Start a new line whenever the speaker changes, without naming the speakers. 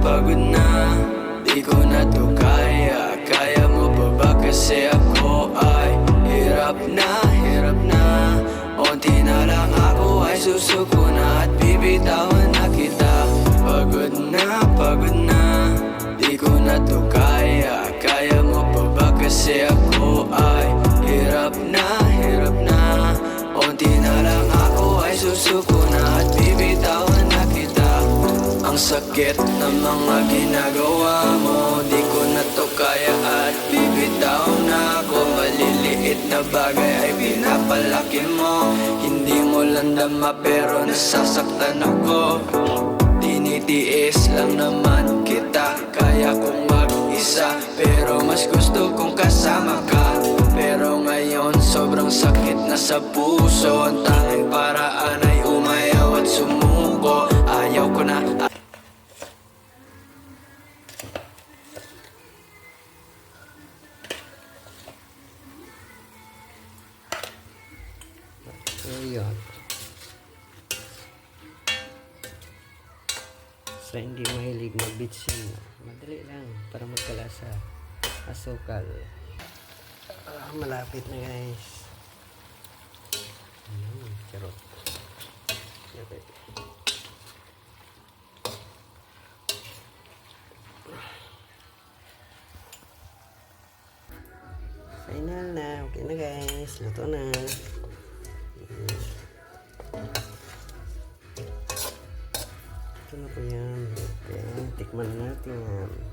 pagod na, di ko na to kaya. Kaya mo pa ba kasi ako ay hirap na. Unti na lang ako ay susuko na at bibitawan na kita. Pagod na, di ko na to kaya. Kaya mo pa ba kasi ako ay hirap na. Unti na lang ako ay susuko na at bibitawan na kita. Ang sakit ng mga ginagawa mo, di ko na to kaya at bibitaw na ako. Maliliit na bagay ay pinapalaki mo. Hindi mo lang dama pero nasasaktan ako. Tinitiis lang naman kita, kaya kong mag-isa, pero mas gusto kong kasama ka. Pero ngayon sobrang sakit na sa puso. Ang tanging paraan ay umayaw at sumuko. Ayaw ko na.
Ayun. Sa hindi mahilig mag-bitchin, madali lang para magkalasa. Asukal. Malapit na guys. Charot. Okay. Final na. Okay na guys. Luto na. Ito na po yan. Okay. Tikman natin yan.